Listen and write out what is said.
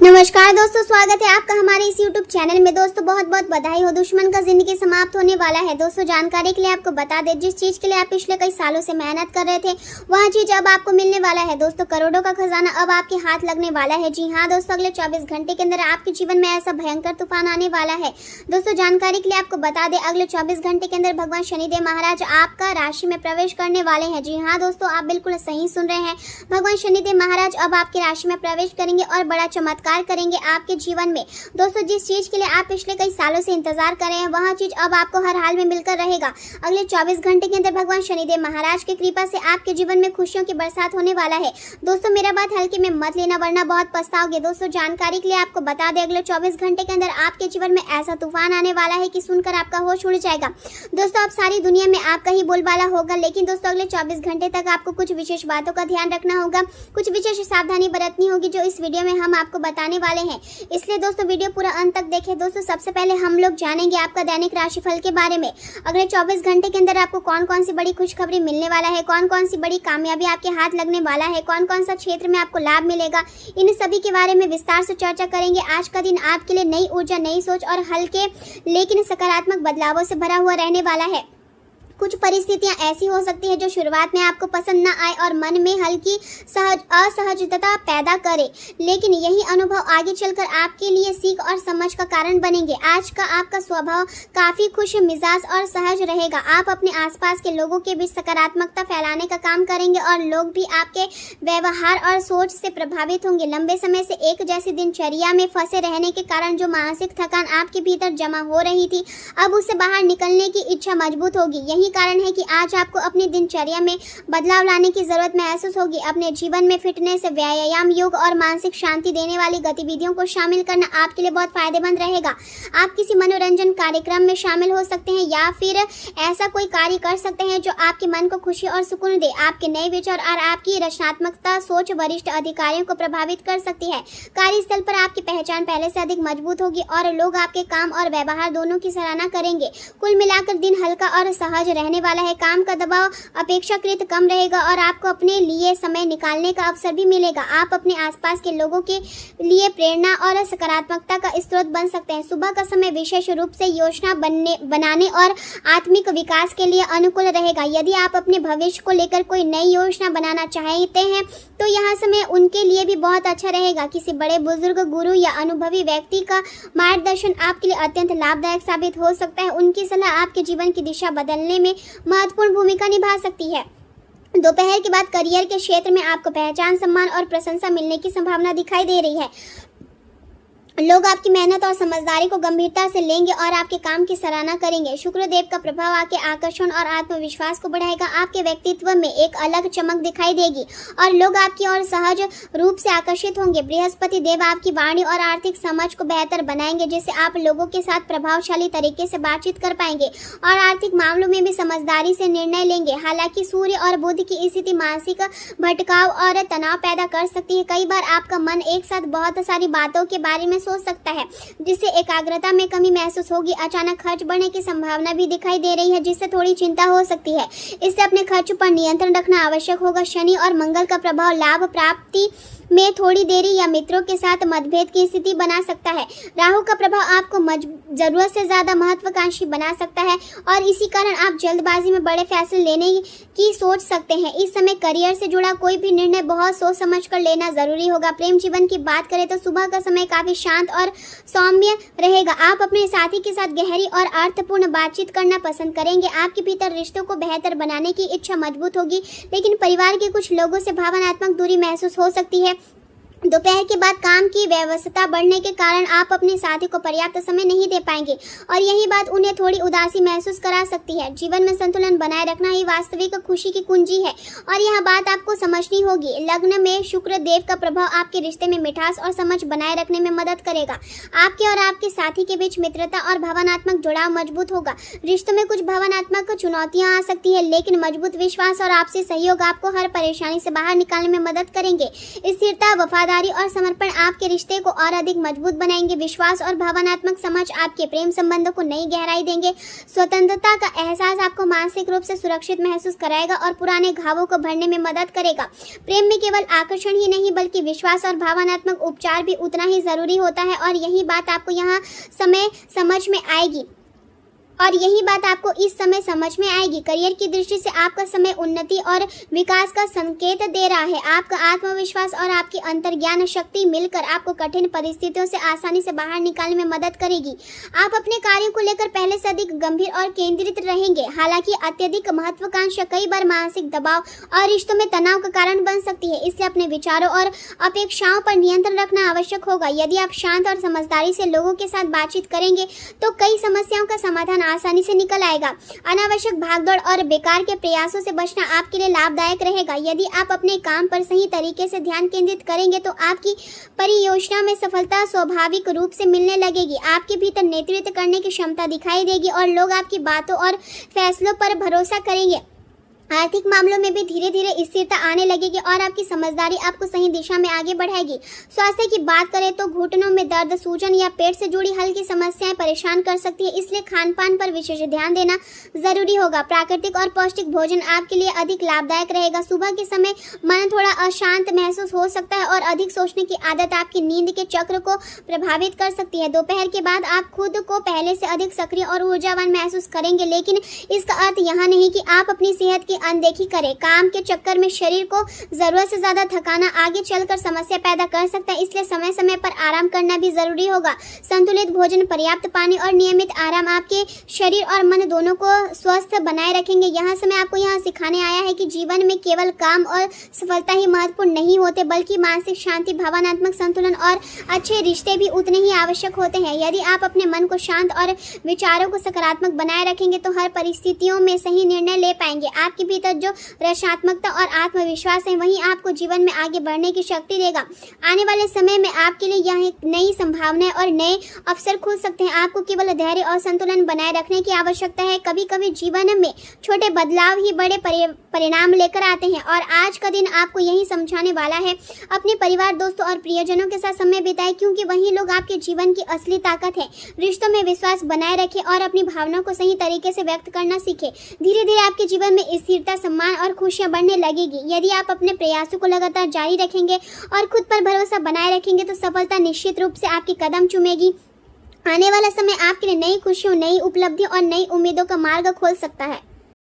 नमस्कार दोस्तों, स्वागत है आपका हमारे इस YouTube चैनल में। दोस्तों बहुत बहुत बधाई हो, दुश्मन का जिंदगी समाप्त होने वाला है। दोस्तों जानकारी के लिए आपको बता दें, जिस चीज के लिए आप पिछले कई सालों से मेहनत कर रहे थे वह चीज अब आपको मिलने वाला है। दोस्तों करोड़ों का खजाना अब आपके हाथ लगने वाला है। जी हाँ दोस्तों, अगले 24 घंटे के अंदर आपके जीवन में ऐसा भयंकर तूफान आने वाला है। दोस्तों जानकारी के लिए आपको बता दें, अगले 24 घंटे के अंदर भगवान शनिदेव महाराज आपका राशि में प्रवेश करने वाले हैं। जी हाँ दोस्तों, आप बिल्कुल सही सुन रहे हैं। भगवान शनिदेव महाराज अब आपकी राशि में प्रवेश करेंगे और बड़ा चमत्कार करेंगे आपके जीवन में। दोस्तों जिस चीज के लिए आप पिछले कई सालों से इंतजार कर रहे हैं वह चीज अब आपको हर हाल में मिलकर रहेगा। अगले 24 घंटे के अंदर भगवान शनिदेव महाराज की कृपा से आपके जीवन में खुशियों की बरसात होने वाला है। दोस्तों मेरा बात हल्के में मत लेना वरना बहुत पछताओगे। दोस्तों जानकारी के लिए आपको बता दें, अगले 24 घंटे के अंदर आपके जीवन में ऐसा तूफान आने वाला है कि सुनकर आपका होश उड़ जाएगा। दोस्तों अब सारी दुनिया में आपका ही बोलबाला होगा, लेकिन दोस्तों अगले 24 घंटे तक आपको कुछ विशेष बातों का ध्यान रखना होगा, कुछ विशेष सावधानी बरतनी होगी जो इस वीडियो में हम आपको बताने वाले हैं। इसलिए दोस्तों वीडियो पूरा अंत तक देखें। दोस्तों सबसे पहले हम लोग जानेंगे आपका दैनिक राशिफल के बारे में। अगले 24 घंटे के अंदर आपको कौन कौन सी बड़ी खुशखबरी मिलने वाला है, कौन कौन सी बड़ी कामयाबी आपके हाथ लगने वाला है, कौन कौन सा क्षेत्र में आपको लाभ मिलेगा, इन सभी के बारे में विस्तार से चर्चा करेंगे। आज का दिन आपके लिए नई ऊर्जा, नई सोच और हल्के लेकिन सकारात्मक बदलावों से भरा हुआ रहने वाला है। कुछ परिस्थितियां ऐसी हो सकती है जो शुरुआत में आपको पसंद ना आए और मन में हल्की असहजता पैदा करे, लेकिन यही अनुभव आगे चलकर आपके लिए सीख और समझ का कारण बनेंगे। आज का आपका स्वभाव काफी खुश मिजाज और सहज रहेगा। आप अपने आसपास के लोगों के बीच सकारात्मकता फैलाने का काम करेंगे और लोग भी आपके व्यवहार और सोच से प्रभावित होंगे। लंबे समय से एक जैसी दिनचर्या में फंसे रहने के कारण जो मानसिक थकान आपके भीतर जमा हो रही थी, अब उससे बाहर निकलने की इच्छा मजबूत होगी। यही कारण है कि आज आपको अपनी दिनचर्या में बदलाव लाने की जरूरत महसूस होगी। अपने जीवन में फिटनेस, व्यायाम, योग और मानसिक शांति देने वाली गतिविधियों को शामिल करना आपके लिए बहुत फायदेमंद रहेगा। आप किसी मनोरंजन कार्यक्रम में शामिल हो सकते हैं या फिर ऐसा कोई कार्य कर सकते हैं जो आपके मन को खुशी और सुकून दे। आपके नए विचार और आपकी रचनात्मकता सोच वरिष्ठ अधिकारियों को प्रभावित कर सकती है। कार्यस्थल पर आपकी पहचान पहले से अधिक मजबूत होगी और लोग आपके काम और व्यवहार दोनों की सराहना करेंगे। कुल मिलाकर दिन हल्का और सहज रहने वाला है। काम का दबाव अपेक्षाकृत कम रहेगा और आपको अपने लिए समय निकालने का अवसर भी मिलेगा। आप अपने आसपास के लोगों के लिए प्रेरणा और सकारात्मकता का स्रोत बन सकते हैं। सुबह का समय विशेष रूप से योजना बनाने और आत्मिक विकास के लिए अनुकूल रहेगा। यदि आप अपने भविष्य को लेकर कोई नई योजना बनाना चाहते हैं तो यह समय उनके लिए भी बहुत अच्छा रहेगा। किसी बड़े बुजुर्ग, गुरु या अनुभवी व्यक्ति का मार्गदर्शन आपके लिए अत्यंत लाभदायक साबित हो सकता है। उनकी सलाह आपके जीवन की दिशा बदलने में महत्वपूर्ण भूमिका निभा सकती है। दोपहर के बाद करियर के क्षेत्र में आपको पहचान, सम्मान और प्रशंसा मिलने की संभावना दिखाई दे रही है। लोग आपकी मेहनत और समझदारी को गंभीरता से लेंगे और आपके काम की सराहना करेंगे। शुक्रदेव का प्रभाव आपके आकर्षण और आत्मविश्वास को बढ़ाएगा। आपके व्यक्तित्व में एक अलग चमक दिखाई देगी और लोग आपकी ओर सहज रूप से आकर्षित होंगे। बृहस्पति देव आपकी वाणी और आर्थिक समझ को बेहतर बनाएंगे, जिससे आप लोगों के साथ प्रभावशाली तरीके से बातचीत कर पाएंगे और आर्थिक मामलों में भी समझदारी से निर्णय लेंगे। हालांकि सूर्य और बुध की स्थिति मानसिक भटकाव और तनाव पैदा कर सकती है। कई बार आपका मन एक साथ बहुत सारी बातों के बारे में सोच सकता है, जिससे एकाग्रता में कमी महसूस होगी। अचानक खर्च बढ़ने की संभावना भी दिखाई दे रही है, जिससे थोड़ी चिंता हो सकती है। इससे अपने खर्च पर नियंत्रण रखना आवश्यक होगा। शनि और मंगल का प्रभाव लाभ प्राप्ति में थोड़ी देरी या मित्रों के साथ मतभेद की स्थिति बना सकता है। राहु का प्रभाव आपको जरूरत से ज्यादा महत्वाकांक्षी बना सकता है और इसी कारण आप जल्दबाजी में बड़े फैसले लेने की सोच सकते हैं। इस समय करियर से जुड़ा कोई भी निर्णय बहुत सोच समझ कर लेना जरूरी होगा। प्रेम जीवन की बात करें तो सुबह का समय काफी शांत और सौम्य रहेगा। आप अपने साथी के साथ गहरी और अर्थपूर्ण बातचीत करना पसंद करेंगे। आपके भीतर रिश्तों को बेहतर बनाने की इच्छा मजबूत होगी, लेकिन परिवार के कुछ लोगों से भावनात्मक दूरी महसूस हो सकती है। दोपहर के बाद काम की व्यस्तता बढ़ने के कारण आप अपने साथी को पर्याप्त समय नहीं दे पाएंगे और यही बात उन्हें थोड़ी उदासी महसूस करा सकती है। जीवन में संतुलन बनाए रखना ही वास्तविक खुशी की कुंजी है और यह बात आपको समझनी होगी। लग्न में शुक्र देव का प्रभाव आपके रिश्ते में मिठास और समझ बनाए रखने में मदद करेगा। आपके और आपके साथी के बीच मित्रता और भावनात्मक जुड़ाव मजबूत होगा। रिश्तों में कुछ भावनात्मक चुनौतियां आ सकती है, लेकिन मजबूत विश्वास और आपसी सहयोग आपको हर परेशानी से बाहर निकालने में मदद करेंगे। स्थिरता, वफादारी ईमानदारी और समर्पण आपके रिश्ते को और अधिक मजबूत बनाएंगे। विश्वास और भावनात्मक समझ आपके प्रेम संबंधों को नई गहराई देंगे। स्वतंत्रता का एहसास आपको मानसिक रूप से सुरक्षित महसूस कराएगा और पुराने घावों को भरने में मदद करेगा। प्रेम में केवल आकर्षण ही नहीं बल्कि विश्वास और भावनात्मक उपचार भी उतना ही जरूरी होता है, और यही बात आपको यहाँ समझ में आएगी इस समय समझ में आएगी। करियर की दृष्टि से आपका समय उन्नति और विकास का संकेत दे रहा है। आपका आत्मविश्वास और आपकी अंतर्ज्ञान शक्ति मिलकर आपको कठिन परिस्थितियों से आसानी से बाहर निकालने में मदद करेगी। आप अपने कार्यों को लेकर पहले से अधिक गंभीर और केंद्रित रहेंगे। हालांकि अत्यधिक महत्वाकांक्षा कई बार मानसिक दबाव और रिश्तों में तनाव का कारण बन सकती है, इसलिए अपने विचारों और अपेक्षाओं पर नियंत्रण रखना आवश्यक होगा। यदि आप शांत और समझदारी से लोगों के साथ बातचीत करेंगे तो कई समस्याओं का समाधान आसानी से निकल आएगा। अनावश्यक भागदौड़ और बेकार के प्रयासों से बचना आपके लिए लाभदायक रहेगा। यदि आप अपने काम पर सही तरीके से ध्यान केंद्रित करेंगे तो आपकी परियोजना में सफलता स्वाभाविक रूप से मिलने लगेगी। आपके भीतर नेतृत्व करने की क्षमता दिखाई देगी और लोग आपकी बातों और फैसलों पर भरोसा करेंगे। आर्थिक मामलों में भी धीरे धीरे स्थिरता आने लगेगी और आपकी समझदारी आपको सही दिशा में आगे बढ़ाएगी। स्वास्थ्य की बात करें तो घुटनों में दर्द, सूजन या पेट से जुड़ी हल्की समस्याएं परेशान कर सकती है, इसलिए खान पान पर विशेष ध्यान देना जरूरी होगा। प्राकृतिक और पौष्टिक भोजन आपके लिए अधिक लाभदायक रहेगा। सुबह के समय मन थोड़ा अशांत महसूस हो सकता है और अधिक सोचने की आदत आपकी नींद के चक्र को प्रभावित कर सकती है। दोपहर के बाद आप खुद को पहले से अधिक सक्रिय और ऊर्जावान महसूस करेंगे, लेकिन इसका अर्थ यह नहीं कि आप अपनी सेहत की अनदेखी करें। काम के चक्कर में शरीर को जरूरत से ज्यादा थकाना आगे चलकर समस्या पैदा कर सकता है, इसलिए समय समय पर आराम करना भी जरूरी होगा। संतुलित भोजन, पर्याप्त पानी और नियमित आराम आपके शरीर और मन दोनों को स्वस्थ बनाए रखेंगे। यहाँ से मैं आपको यहाँ सिखाने आया है कि जीवन में केवल काम और सफलता ही महत्वपूर्ण नहीं होते, बल्कि मानसिक शांति, भावनात्मक संतुलन और अच्छे रिश्ते भी उतने ही आवश्यक होते हैं। यदि आप अपने मन को शांत और विचारों को सकारात्मक बनाए रखेंगे तो हर परिस्थितियों में सही निर्णय ले पाएंगे। आपके भीतर जो रचनात्मकता और आत्मविश्वास है वही आपको जीवन में आगे बढ़ने की शक्ति देगा। आने वाले समय में आपके लिए यह एक नई संभावनाएं और नए अवसर खुल सकते हैं। आपको केवल धैर्य और संतुलन बनाए रखने की आवश्यकता है। कभी कभी जीवन में छोटे बदलाव ही बड़े परिणाम लेकर आते हैं और आज का दिन आपको यही समझाने वाला है। अपने परिवार, दोस्तों और प्रियजनों के साथ समय बिताएं, क्योंकि वही लोग आपके जीवन की असली ताकत है। रिश्तों में विश्वास बनाए रखें और अपनी भावनाओं को सही तरीके से व्यक्त करना सीखें। धीरे धीरे आपके जीवन में स्थिरता, सम्मान और खुशियां बढ़ने लगेगी। यदि आप अपने प्रयासों को लगातार जारी रखेंगे और खुद पर भरोसा बनाए रखेंगे तो सफलता निश्चित रूप से आपके कदम चूमेगी। आने वाला समय आपके लिए नई खुशियों, नई उपलब्धियों और नई उम्मीदों का मार्ग खोल सकता है।